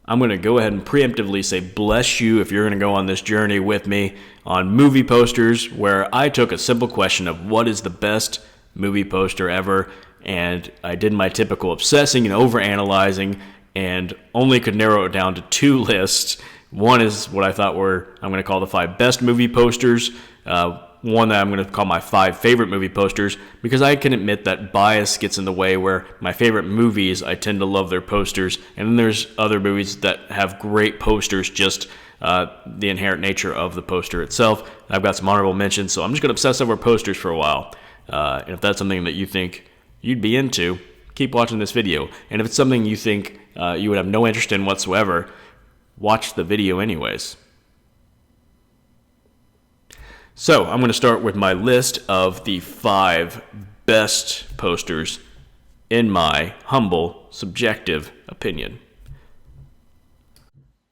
I'm going to go ahead and preemptively say bless you if you're going to go on this journey with me on movie posters, where I took a simple question of what is the best movie poster ever, and I did my typical obsessing and overanalyzing and only could narrow it down to two lists. One is what I thought were, I'm going to call the 5 best movie posters. One that I'm going to call my 5 favorite movie posters, because I can admit that bias gets in the way where my favorite movies, I tend to love their posters. And then there's other movies that have great posters, just the inherent nature of the poster itself. I've got some honorable mentions, so I'm just going to obsess over posters for a while. And if that's something that you think you'd be into, keep watching this video. And if it's something you think you would have no interest in whatsoever, watch the video anyways. So I'm going to start with my list of the 5 best posters in my humble, subjective opinion.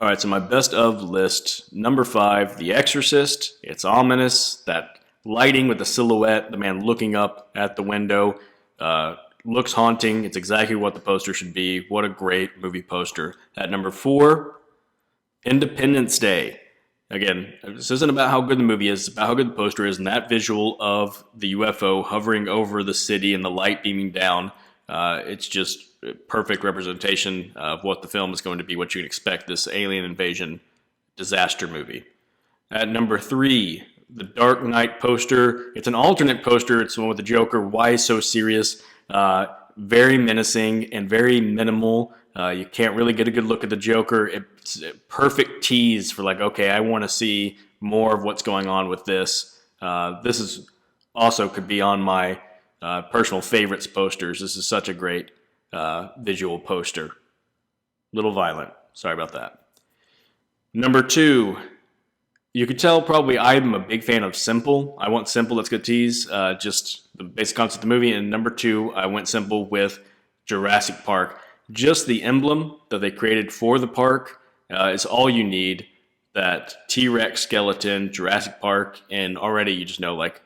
All right, so my best of list, number 5, The Exorcist. It's ominous, that lighting with the silhouette, the man looking up at the window, looks haunting. It's exactly what the poster should be. What a great movie poster. At number 4, Independence Day. Again, this isn't about how good the movie is, it's about how good the poster is, and that visual of the UFO hovering over the city and the light beaming down, it's just a perfect representation of what the film is going to be, what you can expect, this alien invasion disaster movie. At number 3, the Dark Knight poster. It's an alternate poster, it's the one with the Joker. Why so serious? Very menacing and very minimal. You can't really get a good look at the Joker. It's a perfect tease for like, okay, I want to see more of what's going on with this. This is also could be on my personal favorites posters. This is such a great visual poster. Little violent. Sorry about that. Number 2, you could tell probably I'm a big fan of simple. I want simple, that's good tease. Just the basic concept of the movie. And number 2, I went simple with Jurassic Park. Just the emblem that they created for the park is all you need. That T-Rex skeleton, Jurassic Park, and already you just know, like,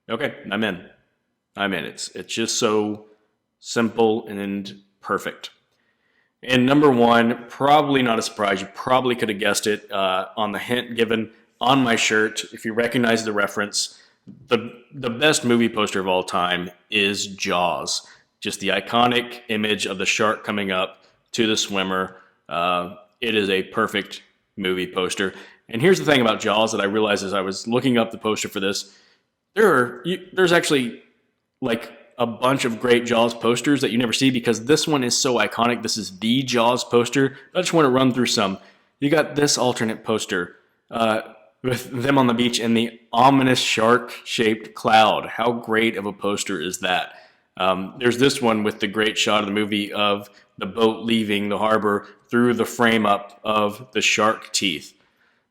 okay, I'm in. It's just so simple and perfect. And number 1, probably not a surprise. You probably could have guessed it on the hint given on my shirt. If you recognize the reference, the best movie poster of all time is Jaws. Just the iconic image of the shark coming up to the swimmer. It is a perfect movie poster. And here's the thing about Jaws that I realized as I was looking up the poster for this. There's actually like a bunch of great Jaws posters that you never see because this one is so iconic. This is the Jaws poster. I just want to run through some. You got this alternate poster with them on the beach and the ominous shark-shaped cloud. How great of a poster is that? There's this one with the great shot of the movie of the boat leaving the harbor through the frame up of the shark teeth.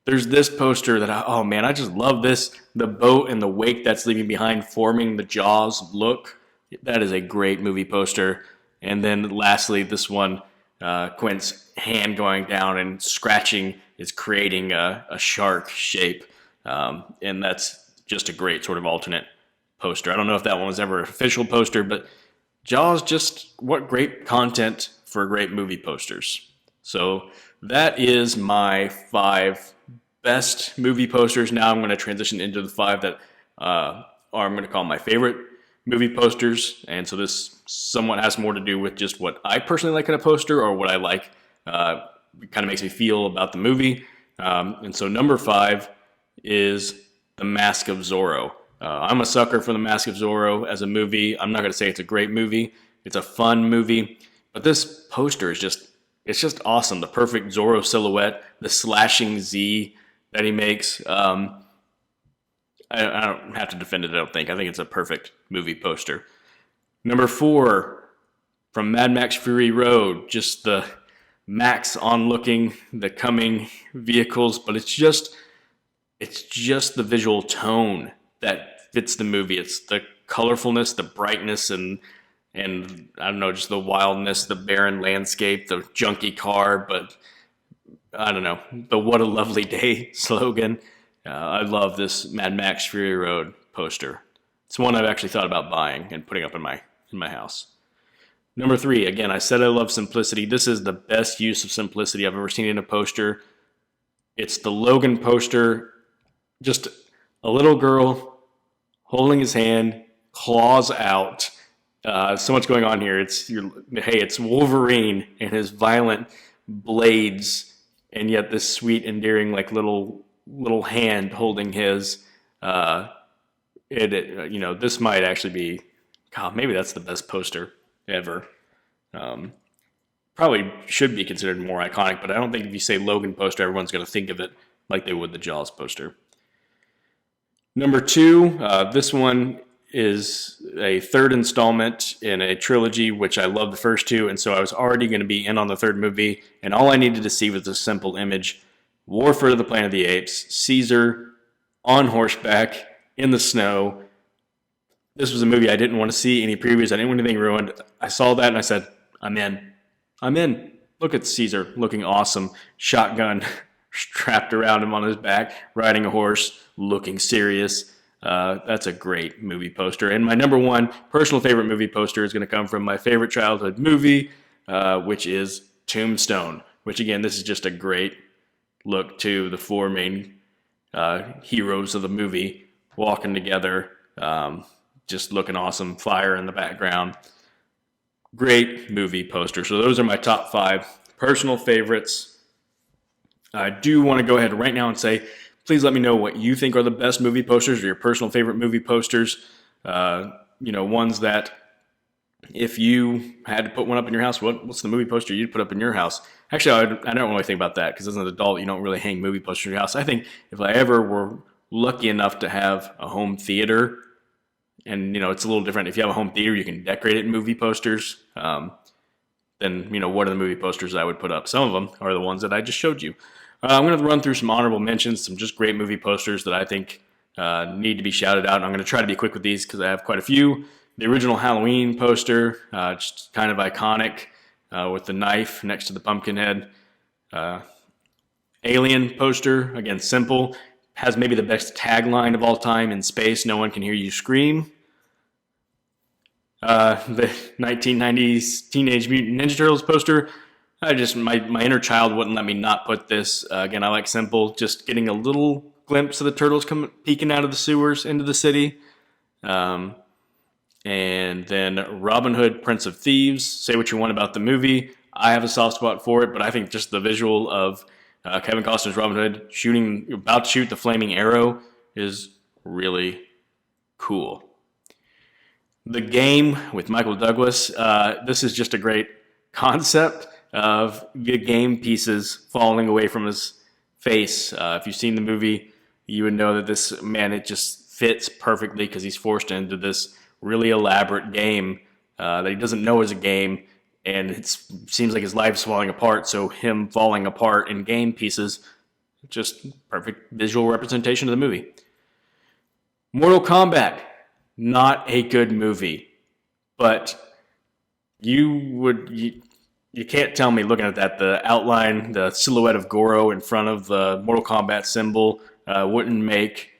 There's this poster that, I just love this. The boat and the wake that's leaving behind forming the Jaws look. That is a great movie poster. And then lastly, this one, Quint's hand going down and scratching is creating a shark shape. And that's just a great sort of alternate poster. I don't know if that one was ever an official poster, but Jaws, just what great content for great movie posters. So that is my 5 best movie posters. Now I'm going to transition into the 5 that I'm going to call my favorite movie posters. And so this somewhat has more to do with just what I personally like in a poster or what I like. It kind of makes me feel about the movie. And so number 5 is The Mask of Zorro. I'm a sucker for The Mask of Zorro as a movie. I'm not going to say it's a great movie. It's a fun movie. But this poster is it's just awesome. The perfect Zorro silhouette, the slashing Z that he makes. I don't have to defend it, I don't think. I think it's a perfect movie poster. Number 4, from Mad Max Fury Road, just the Max onlooking the coming vehicles, but it's just the visual tone that fits the movie. It's the colorfulness, the brightness, and I don't know, just the wildness, the barren landscape, the junky car, but I don't know, the "What a Lovely Day" slogan. I love this Mad Max Fury Road poster. It's one I've actually thought about buying and putting up in my house. Number 3, again, I said I love simplicity. This is the best use of simplicity I've ever seen in a poster. It's the Logan poster, just a little girl holding his hand, claws out. So much going on here. It's Wolverine and his violent blades, and yet this sweet, endearing, like little hand holding his. This might actually be, God, maybe that's the best poster ever. Probably should be considered more iconic, but I don't think if you say Logan poster, everyone's going to think of it like they would the Jaws poster. Number 2, this one is a third installment in a trilogy, which I love the first 2, and so I was already going to be in on the third movie, and all I needed to see was a simple image. War for the Planet of the Apes, Caesar on horseback in the snow. This was a movie I didn't want to see any previews. I didn't want anything ruined. I saw that and I said, I'm in. Look at Caesar looking awesome. Shotgun strapped around him on his back, riding a horse, looking serious. That's a great movie poster. And my number 1 personal favorite movie poster is going to come from my favorite childhood movie, which is Tombstone, which again, this is just a great look to the 4 main heroes of the movie walking together, just looking awesome, fire in the background. Great movie poster. So those are my top 5 personal favorites. I do want to go ahead right now and say, please let me know what you think are the best movie posters or your personal favorite movie posters. Ones that if you had to put one up in your house, what's the movie poster you'd put up in your house? Actually, I don't really think about that because as an adult, you don't really hang movie posters in your house. I think if I ever were lucky enough to have a home theater, and it's a little different. If you have a home theater, you can decorate it in movie posters. Then what are the movie posters I would put up? Some of them are the ones that I just showed you. I'm going to run through some honorable mentions, some just great movie posters that I think need to be shouted out. And I'm going to try to be quick with these because I have quite a few. The original Halloween poster, just kind of iconic, with the knife next to the pumpkin head. Alien poster, again, simple. Has maybe the best tagline of all time: in space, no one can hear you scream. The 1990s Teenage Mutant Ninja Turtles poster. My inner child wouldn't let me not put this. Again, I like simple, just getting a little glimpse of the turtles peeking out of the sewers into the city. And then Robin Hood, Prince of Thieves. Say what you want about the movie. I have a soft spot for it, but I think just the visual of Kevin Costner's Robin Hood about to shoot the flaming arrow is really cool. The Game with Michael Douglas. This is just a great concept of game pieces falling away from his face. If you've seen the movie, you would know that this man, it just fits perfectly because he's forced into this really elaborate game that he doesn't know is a game, and it seems like his life's falling apart. So him falling apart in game pieces, just perfect visual representation of the movie. Mortal Kombat, not a good movie, but you can't tell me looking at that, the outline, the silhouette of Goro in front of the Mortal Kombat symbol wouldn't make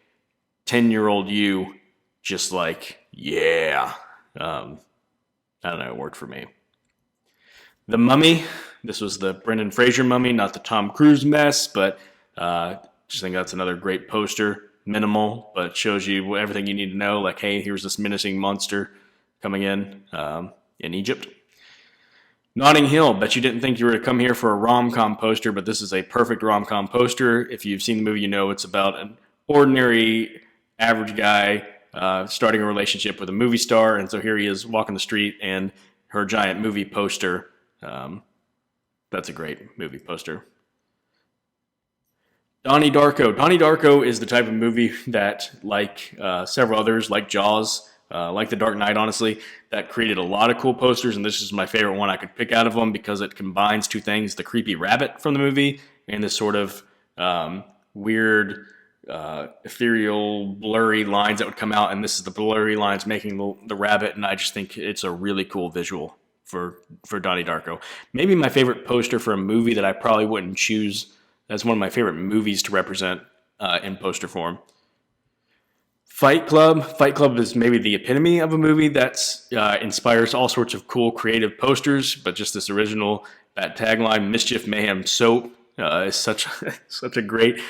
10-year-old you just like, yeah. I don't know, it worked for me. The Mummy, this was the Brendan Fraser Mummy, not the Tom Cruise mess, but just think that's another great poster. Minimal, but shows you everything you need to know, like, hey, here's this menacing monster coming in Egypt. Notting Hill, bet you didn't think you were to come here for a rom-com poster, but this is a perfect rom-com poster. If you've seen the movie, you know it's about an ordinary, average guy starting a relationship with a movie star, and so here he is walking the street, and her giant movie poster. That's a great movie poster. Donnie Darko. Donnie Darko is the type of movie that, like several others, like Jaws, like The Dark Knight, honestly, that created a lot of cool posters, and this is my favorite one I could pick out of them because it combines two things: the creepy rabbit from the movie and this sort of weird, ethereal, blurry lines that would come out, and this is the blurry lines making the rabbit, and I just think it's a really cool visual for Donnie Darko. Maybe my favorite poster for a movie that I probably wouldn't choose as one of my favorite movies to represent in poster form. Fight Club. Fight Club is maybe the epitome of a movie that's inspires all sorts of cool, creative posters, but just this original, that tagline, Mischief, Mayhem, Soap, is such, such a great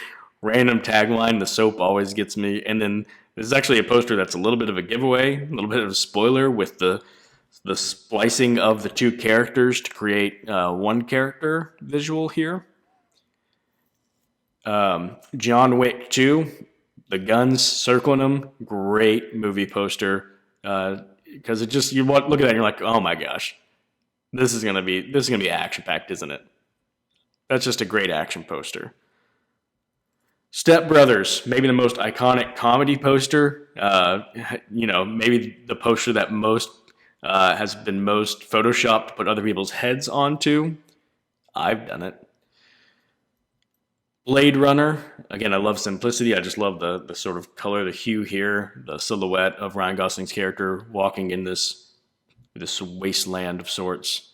random tagline. The soap always gets me. And then this is actually a poster that's a little bit of a giveaway, a little bit of a spoiler with the splicing of the two characters to create one character visual here. John Wick 2, the guns circling them, great movie poster. Because it just, you look at that and you're like, oh my gosh, this is gonna be action packed, isn't it? That's just a great action poster. Step Brothers, maybe the most iconic comedy poster. Maybe the poster that has been most photoshopped to put other people's heads onto. I've done it. Blade Runner, again, I love simplicity. I just love the sort of color, the hue here, the silhouette of Ryan Gosling's character walking in this wasteland of sorts.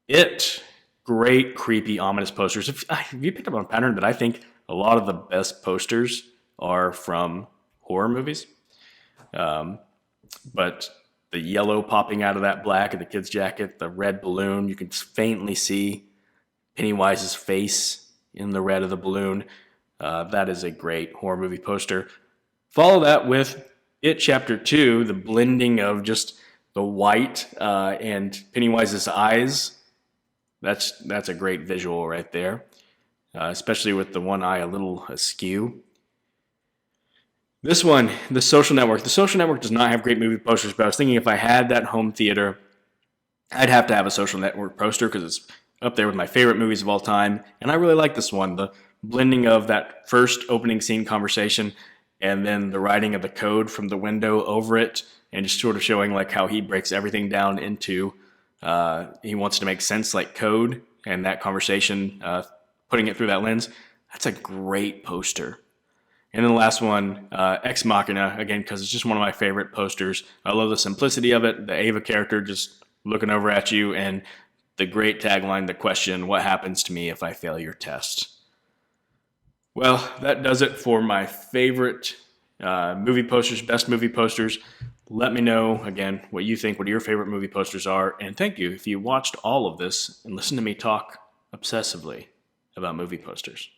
It, great, creepy, ominous posters. If you picked up on a pattern, that I think a lot of the best posters are from horror movies. But the yellow popping out of that black of the kid's jacket, the red balloon, you can faintly see Pennywise's face in the red of the balloon. That is a great horror movie poster. Follow that with It Chapter 2, the blending of just the white and Pennywise's eyes. That's a great visual right there, especially with the one eye a little askew. This one, The Social Network. The Social Network does not have great movie posters, but I was thinking if I had that home theater, I'd have to have a Social Network poster because it's up there with my favorite movies of all time. And I really like this one, the blending of that first opening scene conversation and then the writing of the code from the window over it, and just sort of showing like how he breaks everything down into, he wants to make sense like code, and that conversation, putting it through that lens. That's a great poster. And then the last one, Ex Machina, again, because it's just one of my favorite posters. I love the simplicity of it, the Ava character just looking over at you, and the great tagline, the question, what happens to me if I fail your test? Well, that does it for my favorite movie posters, best movie posters. Let me know, again, what you think, what your favorite movie posters are. And thank you if you watched all of this and listened to me talk obsessively about movie posters.